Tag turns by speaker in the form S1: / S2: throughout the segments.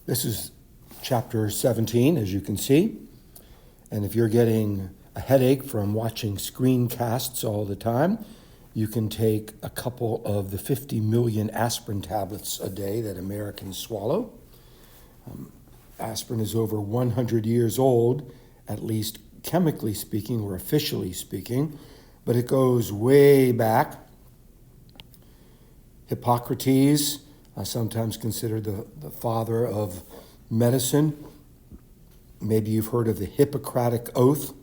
S1: This is chapter 17, as you can see. And if you're getting a headache from watching screencasts all the time, you can take a couple of the 50 million aspirin tablets a day that Americans swallow. Aspirin is over 100 years old, at least chemically speaking or officially speaking, but it goes way back. Hippocrates, sometimes considered the father of medicine. Maybe you've heard of the Hippocratic Oath,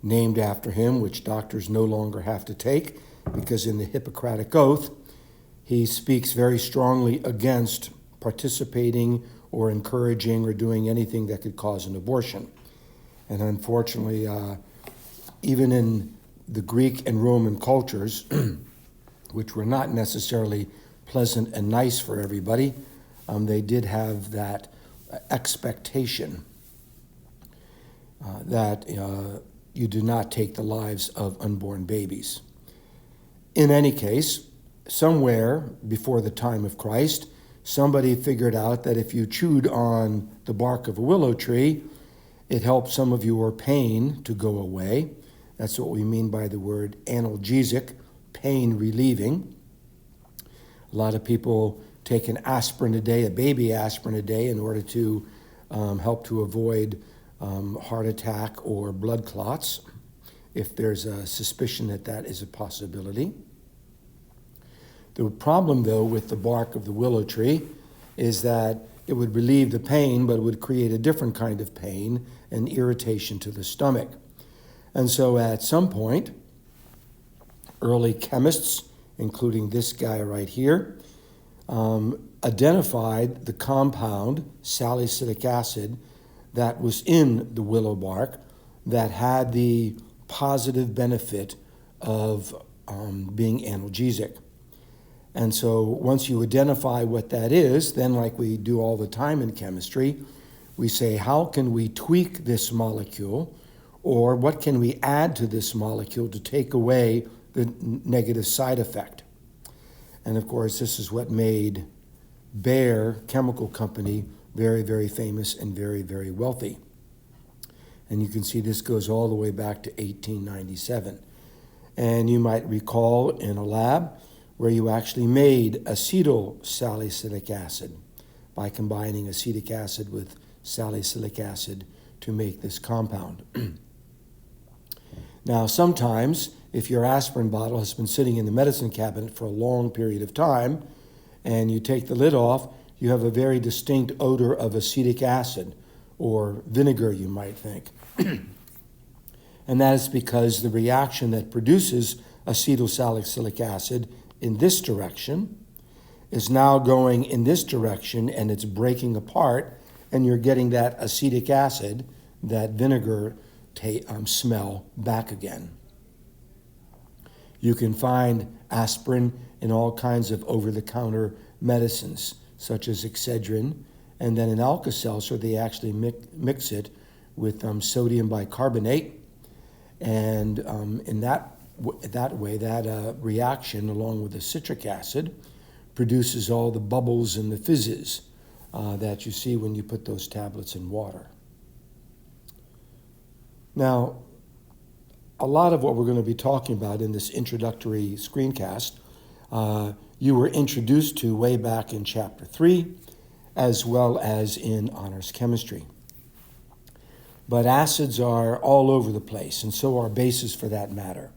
S1: named after him, which doctors no longer have to take, because in the Hippocratic Oath, he speaks very strongly against participating or encouraging or doing anything that could cause an abortion. And unfortunately, even in the Greek and Roman cultures, which were not necessarily pleasant and nice for everybody, they did have that expectation that you do not take the lives of unborn babies. In any case, somewhere before the time of Christ, somebody figured out that if you chewed on the bark of a willow tree, it helped some of your pain to go away. That's what we mean by the word analgesic, pain relieving. A lot of people take an aspirin a day, a baby aspirin a day, in order to help to avoid heart attack or blood clots, if there's a suspicion that that is a possibility. The problem, though, with the bark of the willow tree is that it would relieve the pain, but it would create a different kind of pain and irritation to the stomach. And so at some point, early chemists, including this guy right here, identified the compound, salicylic acid, that was in the willow bark that had the positive benefit of being analgesic. And so once you identify what that is, then like we do all the time in chemistry, we say, how can we tweak this molecule, or what can we add to this molecule to take away the negative side effect? And of course, this is what made Bayer Chemical Company very, very famous and very, very wealthy. And you can see this goes all the way back to 1897. And you might recall in a lab where you actually made acetyl salicylic acid by combining acetic acid with salicylic acid to make this compound. Now, sometimes, if your aspirin bottle has been sitting in the medicine cabinet for a long period of time, and you take the lid off, you have a very distinct odor of acetic acid, or vinegar, you might think. And that is because the reaction that produces acetyl salicylic acid in this direction is now going in this direction, and it's breaking apart, and you're getting that acetic acid, that vinegar smell back again. You can find aspirin in all kinds of over-the-counter medicines, such as Excedrin, and then in Alka-Seltzer, they actually mix it with sodium bicarbonate, and in that way, that reaction, along with the citric acid, produces all the bubbles and the fizzes that you see when you put those tablets in water. Now, a lot of what we're going to be talking about in this introductory screencast, you were introduced to way back in Chapter 3, as well as in honors chemistry. But acids are all over the place, and so are bases for that matter.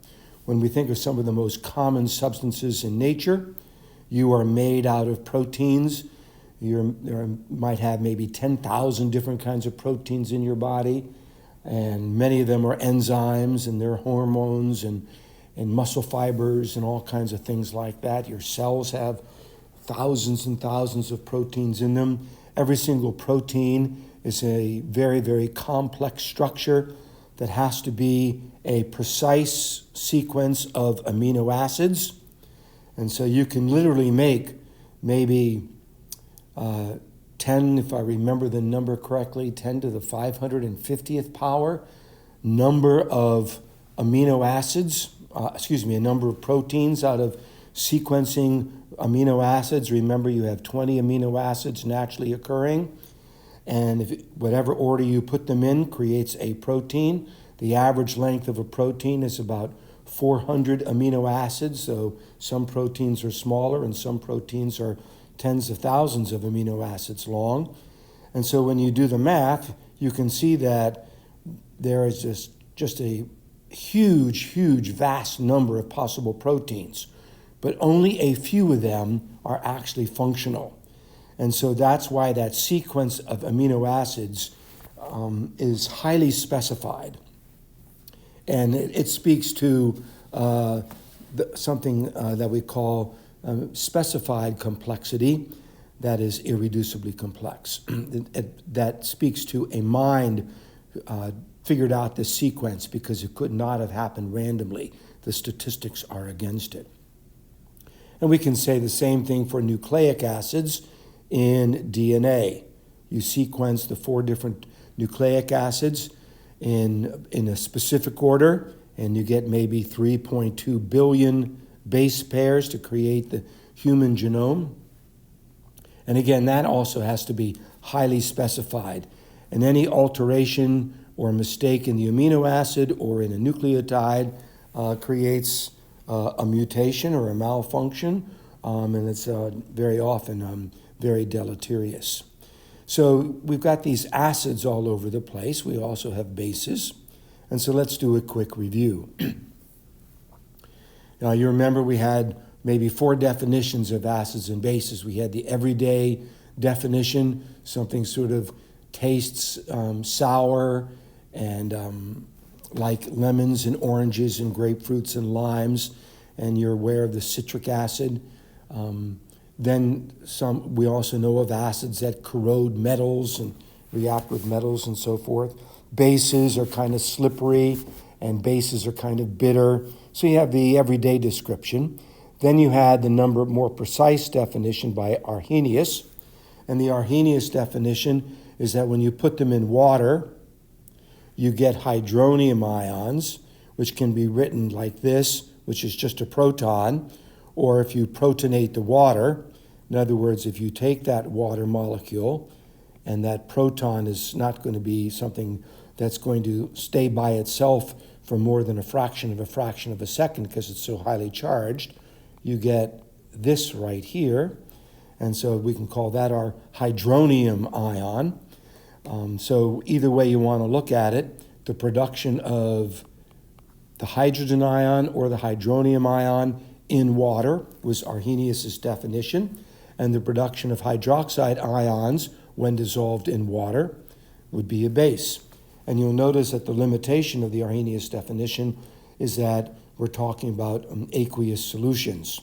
S1: When we think of some of the most common substances in nature, you are made out of proteins. You might have maybe 10,000 different kinds of proteins in your body, and many of them are enzymes, and they're hormones and muscle fibers and all kinds of things like that. Your cells have thousands and thousands of proteins in them. Every single protein is a very, very complex structure that has to be a precise sequence of amino acids. And so you can literally make maybe 10, if I remember the number correctly, 10 to the 550th power number of amino acids, a number of proteins out of sequencing amino acids, remember you have 20 amino acids naturally occurring, and if whatever order you put them in creates a protein. The average length of a protein is about 400 amino acids, so some proteins are smaller and some proteins are tens of thousands of amino acids long. And so when you do the math, you can see that there is just a huge, vast number of possible proteins, but only a few of them are actually functional. And so that's why that sequence of amino acids is highly specified. And it speaks to something that we call specified complexity, that is irreducibly complex. That speaks to a mind figured out this sequence because it could not have happened randomly. The statistics are against it. And we can say the same thing for nucleic acids in DNA. You sequence the 4 different nucleic acids in a specific order, and you get maybe 3.2 billion base pairs to create the human genome. And again, that also has to be highly specified. And any alteration or mistake in the amino acid or in a nucleotide creates a mutation or a malfunction, and it's very often very deleterious. So we've got these acids all over the place. We also have bases. And so let's do a quick review. Now, you remember we had maybe 4 definitions of acids and bases. We had the everyday definition, something sort of tastes sour and like lemons and oranges and grapefruits and limes, and you're aware of the citric acid. Then we also know of acids that corrode metals and react with metals and so forth. Bases are kind of slippery, and bases are kind of bitter. So you have the everyday description. Then you had the more precise definition by Arrhenius. And the Arrhenius definition is that when you put them in water, you get hydronium ions, which can be written like this, which is just a proton. Or if you protonate the water, in other words, if you take that water molecule and that proton is not going to be something that's going to stay by itself for more than a fraction of a second because it's so highly charged, you get this right here. And so we can call that our hydronium ion. So either way you want to look at it, the production of the hydrogen ion or the hydronium ion in water was Arrhenius' definition, and the production of hydroxide ions when dissolved in water would be a base. And you'll notice that the limitation of the Arrhenius definition is that we're talking about aqueous solutions.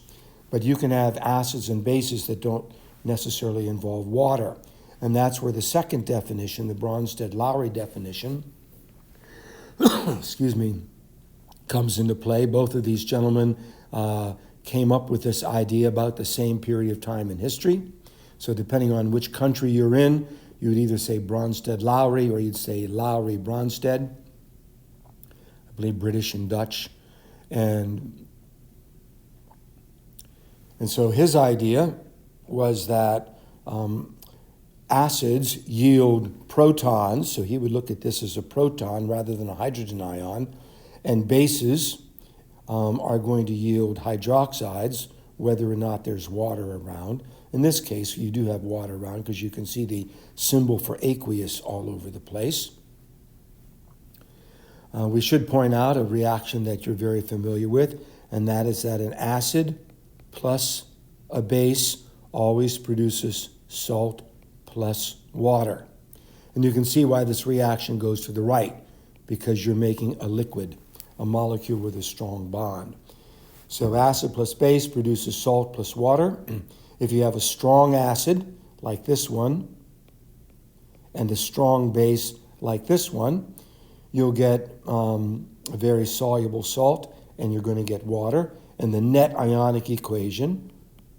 S1: But you can have acids and bases that don't necessarily involve water. And that's where the second definition, the Bronsted-Lowry definition, comes into play. Both of these gentlemen came up with this idea about the same period of time in history. So depending on which country you're in, you would either say Bronsted-Lowry or you'd say Lowry-Bronsted. I believe British and Dutch. And so his idea was that acids yield protons, so he would look at this as a proton rather than a hydrogen ion, and bases are going to yield hydroxides, whether or not there's water around. In this case, you do have water around because you can see the symbol for aqueous all over the place. We should point out a reaction that you're very familiar with, and that is that an acid plus a base always produces salt plus water. And you can see why this reaction goes to the right, because you're making a liquid, a molecule with a strong bond. So acid plus base produces salt plus water. If you have a strong acid, like this one, and a strong base, like this one, you'll get a very soluble salt, and you're going to get water. And the net ionic equation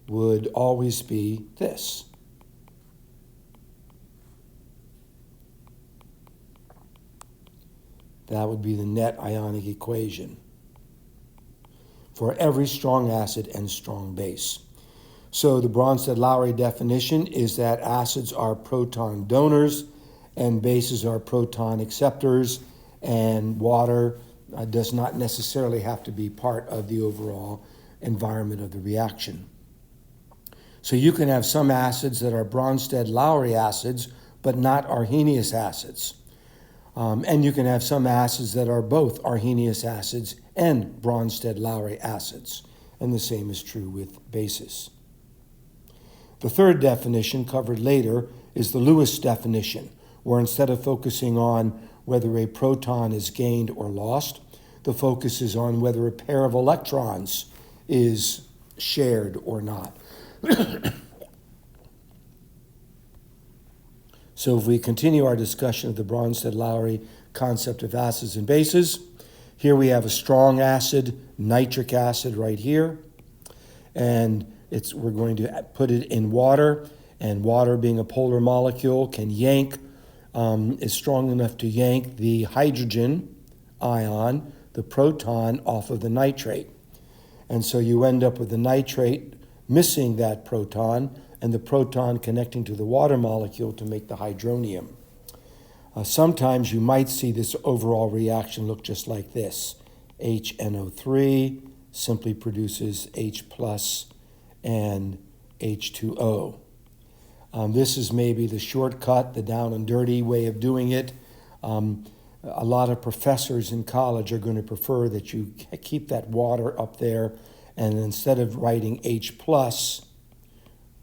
S1: would always be this. That would be the net ionic equation for every strong acid and strong base. So the Bronsted-Lowry definition is that acids are proton donors and bases are proton acceptors, and water does not necessarily have to be part of the overall environment of the reaction. So you can have some acids that are Bronsted-Lowry acids, but not Arrhenius acids. And you can have some acids that are both Arrhenius acids and Bronsted-Lowry acids. And the same is true with bases. The third definition, covered later, is the Lewis definition, where instead of focusing on whether a proton is gained or lost, the focus is on whether a pair of electrons is shared or not. So if we continue our discussion of the Bronsted-Lowry concept of acids and bases, here we have a strong acid, nitric acid right here, and we're going to put it in water, and water, being a polar molecule, can is strong enough to yank the hydrogen ion, the proton, off of the nitrate. And so you end up with the nitrate missing that proton, and the proton connecting to the water molecule to make the hydronium. Sometimes you might see this overall reaction look just like this. HNO3 simply produces H plus and H2O. This is maybe the shortcut, the down and dirty way of doing it. A lot of professors in college are going to prefer that you keep that water up there, and instead of writing H plus,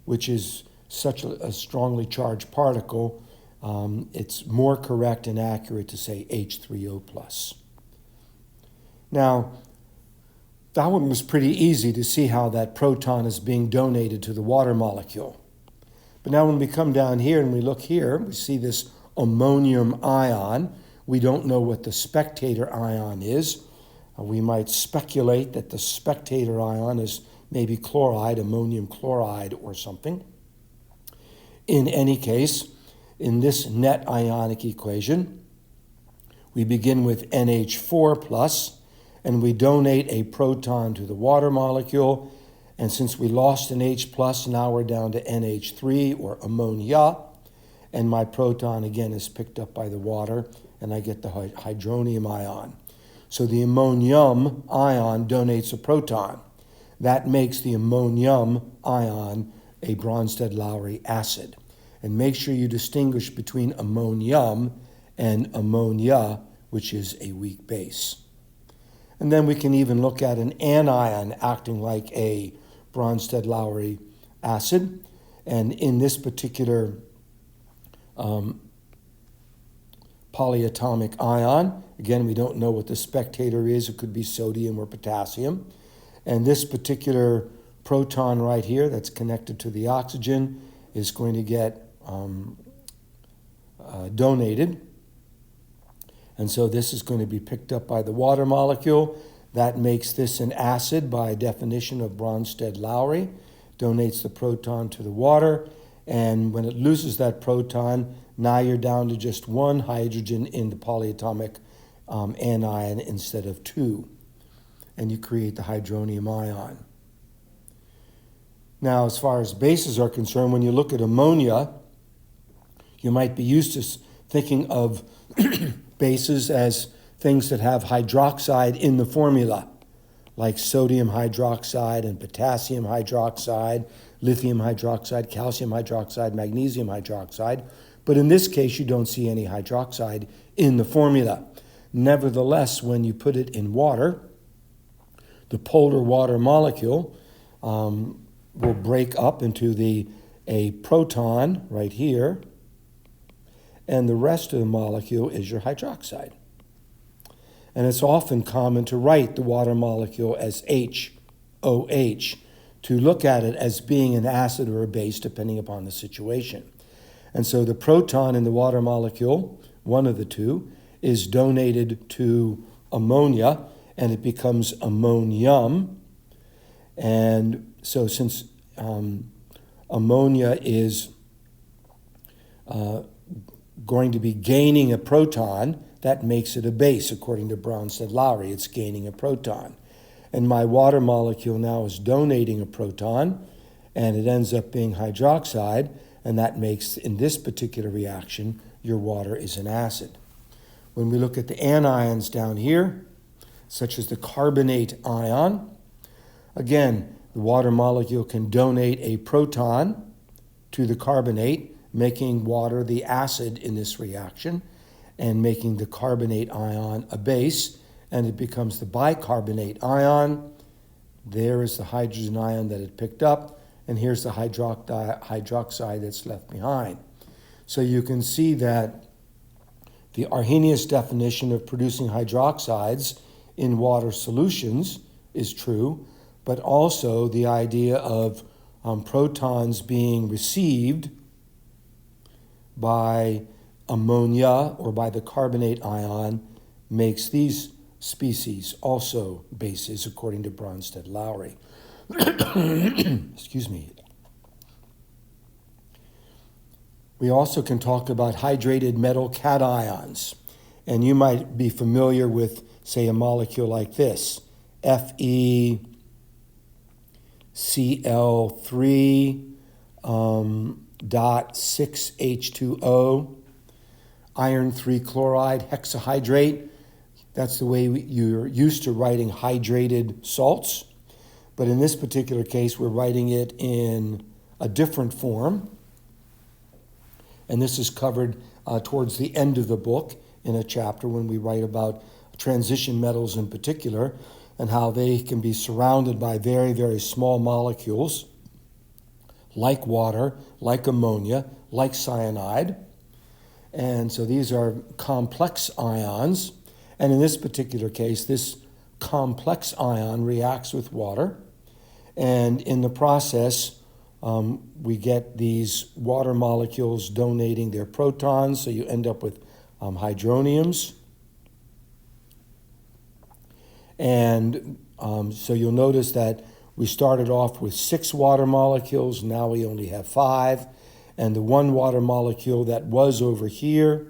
S1: which is such a strongly charged particle, it's more correct and accurate to say H3O plus. Now, that one was pretty easy to see how that proton is being donated to the water molecule. But now when we come down here and we look here, we see this ammonium ion. We don't know what the spectator ion is. We might speculate that the spectator ion is maybe chloride, ammonium chloride or something. In any case, in this net ionic equation, we begin with NH4 plus, and we donate a proton to the water molecule. And since we lost an H plus, now we're down to NH3 or ammonia, and my proton again is picked up by the water, and I get the hydronium ion. So the ammonium ion donates a proton. That makes the ammonium ion a Bronsted-Lowry acid. And make sure you distinguish between ammonium and ammonia, which is a weak base. And then we can even look at an anion acting like a Bronsted-Lowry acid. And in this particular polyatomic ion, again, we don't know what the spectator is. It could be sodium or potassium. And this particular proton right here that's connected to the oxygen is going to get donated. And so this is going to be picked up by the water molecule. That makes this an acid by definition of Bronsted-Lowry, donates the proton to the water, and when it loses that proton, now you're down to just one hydrogen in the polyatomic anion instead of two, and you create the hydronium ion. Now, as far as bases are concerned, when you look at ammonia, you might be used to thinking of bases as things that have hydroxide in the formula, like sodium hydroxide and potassium hydroxide, lithium hydroxide, calcium hydroxide, magnesium hydroxide. But in this case, you don't see any hydroxide in the formula. Nevertheless, when you put it in water, the polar water molecule will break up into a proton right here, and the rest of the molecule is your hydroxide. And it's often common to write the water molecule as HOH, to look at it as being an acid or a base depending upon the situation. And so the proton in the water molecule, one of the two, is donated to ammonia, and it becomes ammonium. And so since ammonia is going to be gaining a proton, that makes it a base according to Bronsted-Lowry. It's gaining a proton. And my water molecule now is donating a proton, and it ends up being hydroxide, and that makes, in this particular reaction, your water is an acid. When we look at the anions down here, such as the carbonate ion, again, the water molecule can donate a proton to the carbonate, making water the acid in this reaction, and making the carbonate ion a base, and it becomes the bicarbonate ion. There is the hydrogen ion that it picked up, and here's the hydroxide that's left behind. So you can see that the Arrhenius definition of producing hydroxides in water solutions is true, but also the idea of protons being received by ammonia or by the carbonate ion makes these species also bases, according to Bronsted-Lowry. Excuse me. We also can talk about hydrated metal cations, and you might be familiar with, say, a molecule like this, FeCl3 dot 6H2O, iron 3 chloride hexahydrate. That's the way you're used to writing hydrated salts. But in this particular case, we're writing it in a different form. And this is covered towards the end of the book in a chapter when we write about transition metals in particular and how they can be surrounded by very, very small molecules like water, like ammonia, like cyanide. And so these are complex ions. And in this particular case, this complex ion reacts with water. And in the process, we get these water molecules donating their protons, so you end up with hydroniums. And so you'll notice that we started off with 6 water molecules, now we only have 5. And the one water molecule that was over here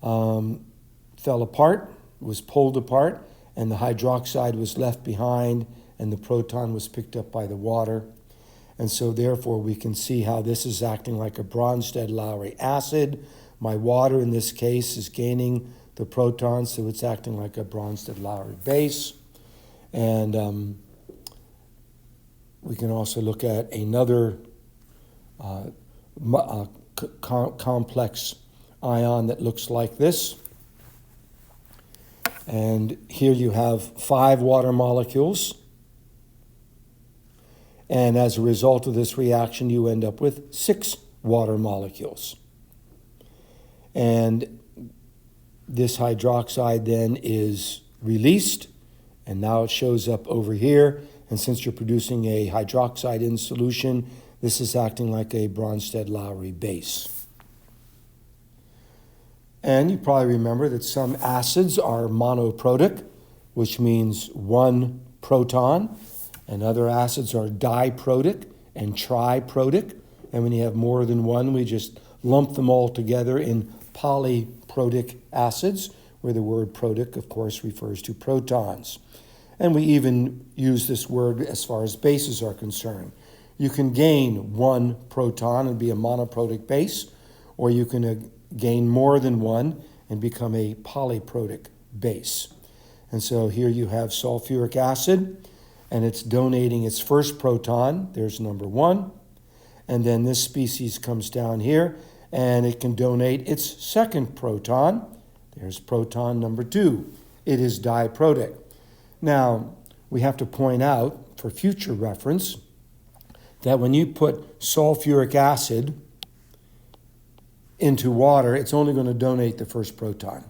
S1: fell apart, was pulled apart, and the hydroxide was left behind, and the proton was picked up by the water. And so therefore we can see how this is acting like a Bronsted-Lowry acid. My water in this case is gaining the protons, so it's acting like a Bronsted-Lowry base. And we can also look at another complex ion that looks like this. And here you have 5 water molecules. And as a result of this reaction, you end up with 6 water molecules. And this hydroxide then is released, and now it shows up over here. And since you're producing a hydroxide in solution, this is acting like a Bronsted-Lowry base. And you probably remember that some acids are monoprotic, which means one proton, and other acids are diprotic and triprotic. And when you have more than one, we just lump them all together in polyprotic acids, where the word protic, of course, refers to protons. And we even use this word as far as bases are concerned. You can gain one proton and be a monoprotic base, or you can gain more than one and become a polyprotic base. And so here you have sulfuric acid, and it's donating its first proton. There's number 1. And then this species comes down here, and it can donate its second proton. There's proton number 2. It is diprotic. Now, we have to point out, for future reference, that when you put sulfuric acid into water, it's only going to donate the first proton.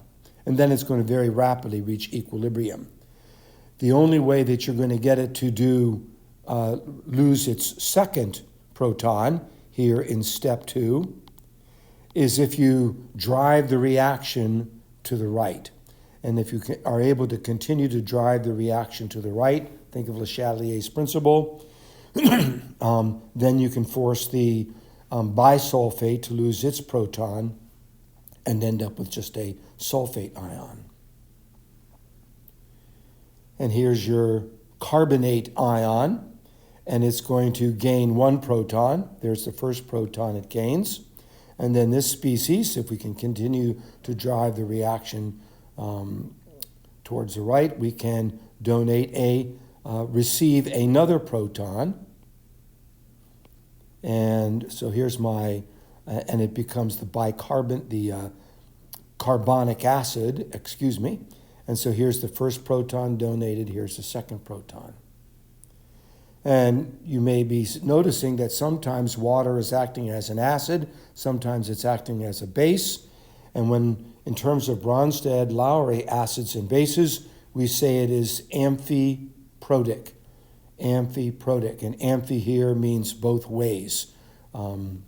S1: And then it's going to very rapidly reach equilibrium. The only way that you're going to get it to lose its second proton here in step 2 is if you drive the reaction to the right. And if you are able to continue to drive the reaction to the right, think of Le Chatelier's principle, then you can force the bisulfate to lose its proton and end up with just a sulfate ion. And here's your carbonate ion. and it's going to gain one proton. There's the first proton it gains. And then this species, if we can continue to drive the reaction towards the right, we can receive another proton. And so here's and it becomes the carbonic acid, And so here's the first proton donated, here's the second proton. And you may be noticing that sometimes water is acting as an acid, sometimes it's acting as a base. And when, in terms of Bronsted-Lowry acids and bases, we say it is amphiprotic. Amphiprotic. And amphi here means both ways, from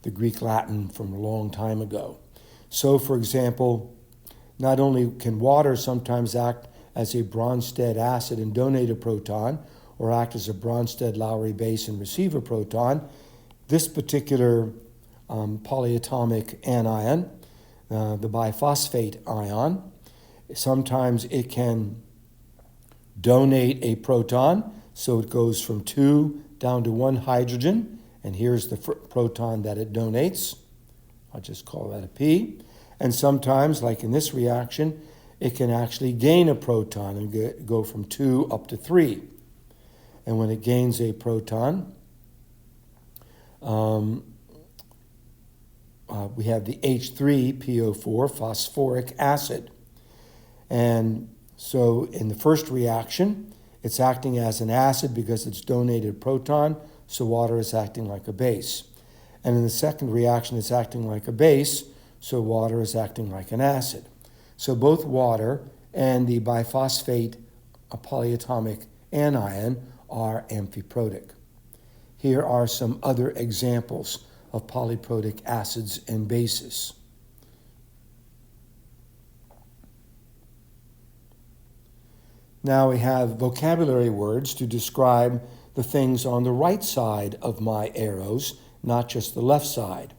S1: the Greek Latin from a long time ago. So, for example, not only can water sometimes act as a Bronsted acid and donate a proton, or act as a Bronsted-Lowry base and receive a proton, this particular polyatomic anion, the biphosphate ion, sometimes it can donate a proton, so it goes from 2 down to 1 hydrogen, and here's the proton that it donates. I'll just call that a P. And sometimes, like in this reaction, it can actually gain a proton and go from 2 up to 3. And when it gains a proton, we have the H3PO4 phosphoric acid. And so in the first reaction, it's acting as an acid because it's donated a proton, so water is acting like a base. And in the second reaction, it's acting like a base, so water is acting like an acid. So both water and the biphosphate polyatomic anion are amphiprotic. Here are some other examples of polyprotic acids and bases. Now we have vocabulary words to describe the things on the right side of my arrows, not just the left side.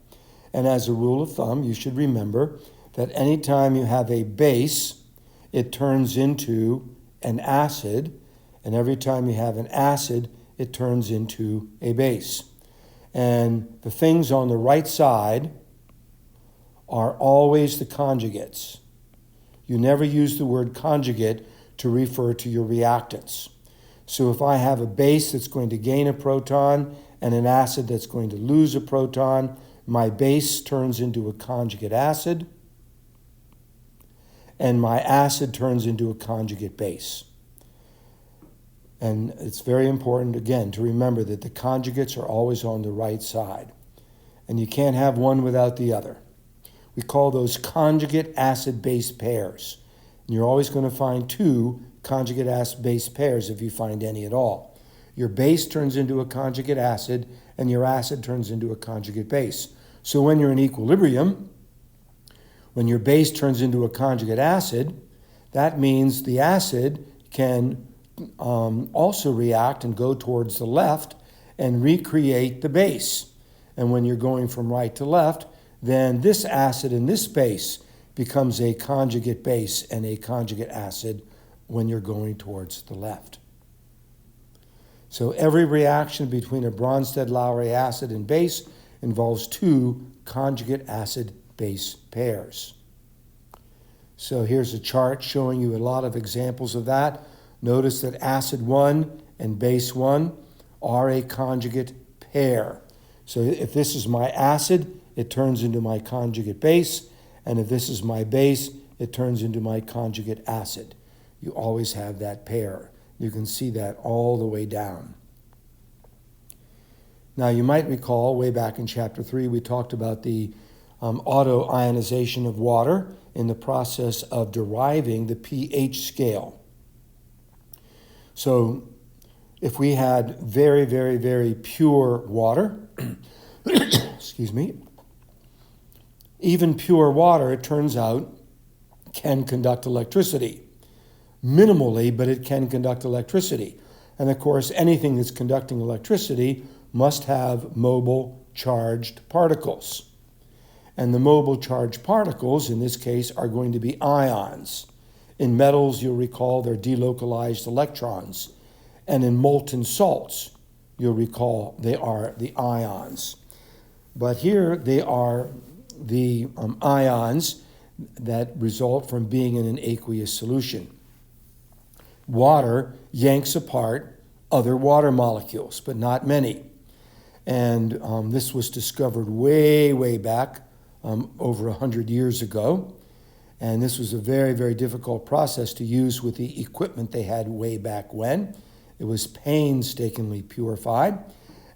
S1: And as a rule of thumb, you should remember that anytime you have a base, it turns into an acid, and every time you have an acid, it turns into a base. And the things on the right side are always the conjugates. You never use the word conjugate to refer to your reactants. So if I have a base that's going to gain a proton and an acid that's going to lose a proton, my base turns into a conjugate acid, and my acid turns into a conjugate base. And it's very important, again, to remember that the conjugates are always on the right side. And you can't have one without the other. We call those conjugate acid-base pairs. And you're always going to find 2 conjugate acid-base pairs if you find any at all. Your base turns into a conjugate acid, and your acid turns into a conjugate base. So when you're in equilibrium, when your base turns into a conjugate acid, that means the acid can also react and go towards the left and recreate the base. And when you're going from right to left, then this acid and this base becomes a conjugate base and a conjugate acid when you're going towards the left. So every reaction between a Bronsted-Lowry acid and base involves 2 conjugate acid-base pairs. So here's a chart showing you a lot of examples of that. Notice that acid 1 and base 1 are a conjugate pair. So if this is my acid, it turns into my conjugate base, and if this is my base, it turns into my conjugate acid. You always have that pair. You can see that all the way down. Now you might recall way back in chapter 3 we talked about the auto-ionization of water in the process of deriving the pH scale. So if we had very, very, very pure water, excuse me, even pure water, it turns out, can conduct electricity. Minimally, but it can conduct electricity. And of course, anything that's conducting electricity must have mobile charged particles. And the mobile charged particles, in this case, are going to be ions. In metals, you'll recall they're delocalized electrons. And in molten salts, you'll recall they are the ions. But here they are the ions that result from being in an aqueous solution. Water yanks apart other water molecules, but not many. And this was discovered way, way back, over 100 years ago. And this was a very, very difficult process to use with the equipment they had way back when. It was painstakingly purified.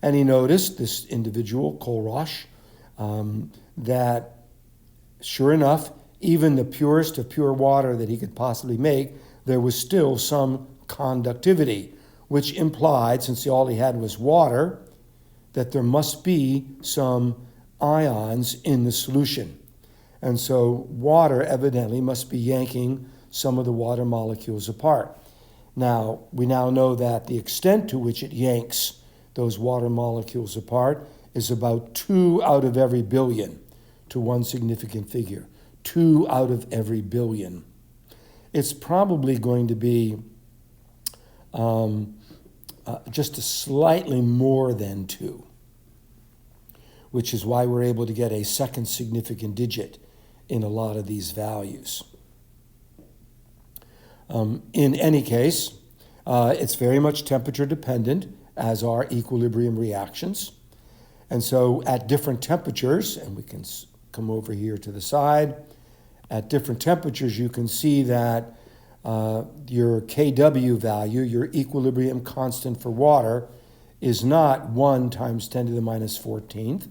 S1: And he noticed, this individual, Kohlrausch, that sure enough, even the purest of pure water that he could possibly make, there was still some conductivity, which implied, since all he had was water, that there must be some ions in the solution. And so water evidently must be yanking some of the water molecules apart. Now, we now know that the extent to which it yanks those water molecules apart is about 2 out of every billion to one significant figure. 2 out of every billion. It's probably going to be just a slightly more than 2, which is why we're able to get a second significant digit in a lot of these values. In any case, it's very much temperature dependent, as are equilibrium reactions. And so at different temperatures, and we can come over here to the side, at different temperatures you can see that your Kw value, your equilibrium constant for water, is not 1 times 10 to the minus 14th,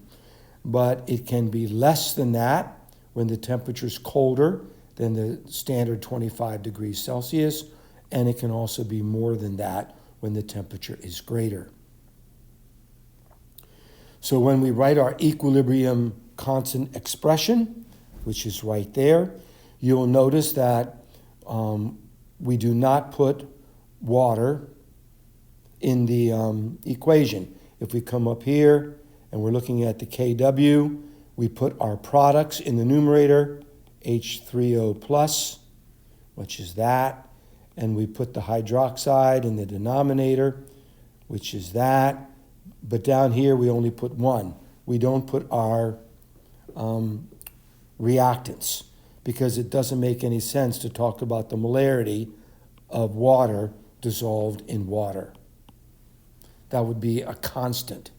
S1: but it can be less than that when the temperature is colder than the standard 25 degrees Celsius, and it can also be more than that when the temperature is greater. So when we write our equilibrium constant expression, which is right there, you'll notice that we do not put water in the equation. If we come up here and we're looking at the Kw, we put our products in the numerator, H3O plus, which is that, and we put the hydroxide in the denominator, which is that, but down here we only put 1. We don't put our reactants, because it doesn't make any sense to talk about the molarity of water dissolved in water. That would be a constant.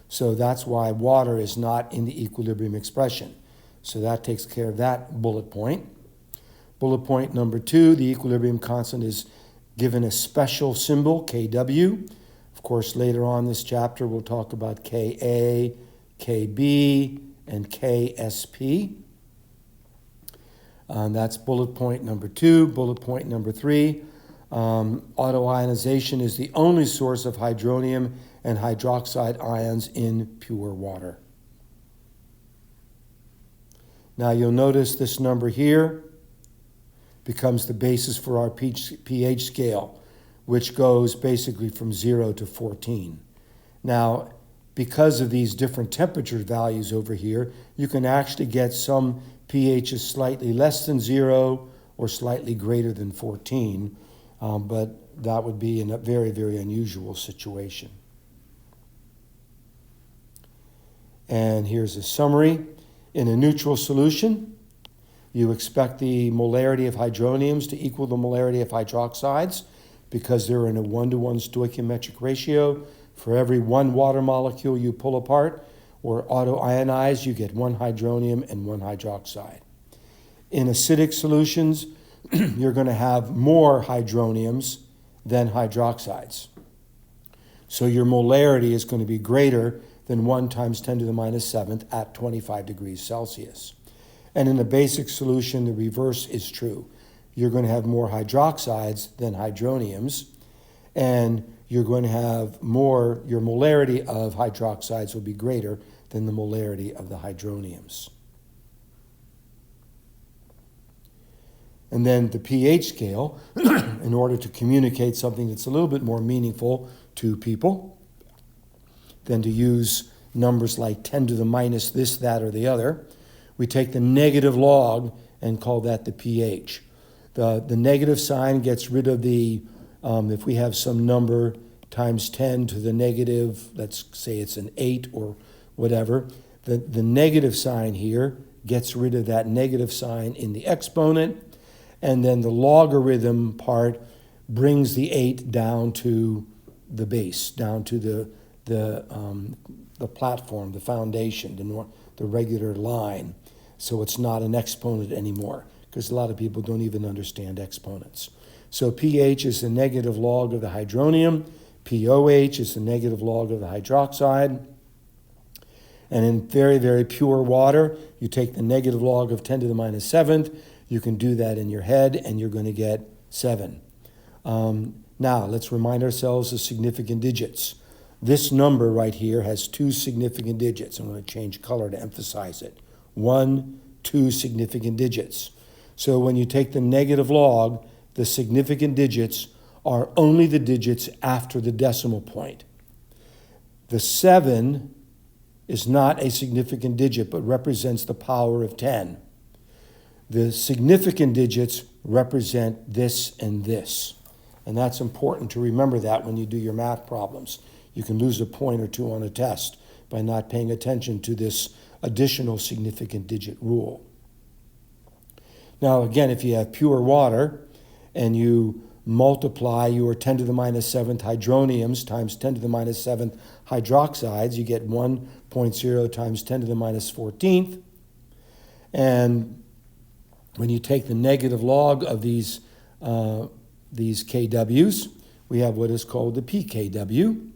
S1: So that's why water is not in the equilibrium expression. So that takes care of that bullet point. Bullet point number 2, the equilibrium constant is given a special symbol, Kw. Of course, later on in this chapter, we'll talk about Ka, Kb, and Ksp. That's bullet point number 2. Bullet point number 3, autoionization is the only source of hydronium and hydroxide ions in pure water. Now you'll notice this number here becomes the basis for our pH scale, which goes basically from 0 to 14. Now, because of these different temperature values over here, you can actually get some pHs slightly less than 0 or slightly greater than 14, but that would be in a very, very unusual situation. And here's a summary. In a neutral solution, you expect the molarity of hydroniums to equal the molarity of hydroxides because they're in a 1-to-1 stoichiometric ratio. For every 1 water molecule you pull apart or autoionize, you get 1 hydronium and 1 hydroxide. In acidic solutions, you're going to have more hydroniums than hydroxides. So your molarity is going to be greater than 1 times 10 to the minus 7th at 25 degrees Celsius. And in a basic solution, the reverse is true. You're going to have more hydroxides than hydroniums, and you're going to have more, your molarity of hydroxides will be greater than the molarity of the hydroniums. And then the pH scale, in order to communicate something that's a little bit more meaningful to people than to use numbers like 10 to the minus this, that, or the other, we take the negative log and call that the pH. The negative sign gets rid of the If we have some number times 10 to the negative, let's say it's an 8 or whatever, the negative sign here gets rid of that negative sign in the exponent, and then the logarithm part brings the 8 down to the base, down to the platform, the foundation, the regular line. So it's not an exponent anymore, because a lot of people don't even understand exponents. So pH is the negative log of the hydronium. pOH is the negative log of the hydroxide. And in very, very pure water, you take the negative log of 10 to the minus 7th. You can do that in your head, and you're going to get 7. Now, let's remind ourselves of significant digits. This number right here has 2 significant digits. I'm going to change color to emphasize it. 1, 2 significant digits. So when you take the negative log, the significant digits are only the digits after the decimal point. The 7 is not a significant digit, but represents the power of 10. The significant digits represent this and this. And that's important to remember that when you do your math problems. You can lose a point or two on a test by not paying attention to this additional significant digit rule. Now, again, if you have pure water and you multiply your 10 to the minus 7th hydroniums times 10 to the minus 7th hydroxides, you get 1.0 times 10 to the minus 14th. And when you take the negative log of these kWs, we have what is called the pKw.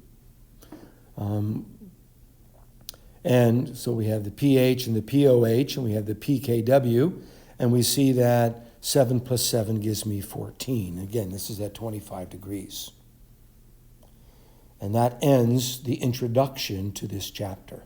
S1: And so we have the pH and the pOH, and we have the pKw, and we see that 7 plus 7 gives me 14. Again, this is at 25 degrees. And that ends the introduction to this chapter.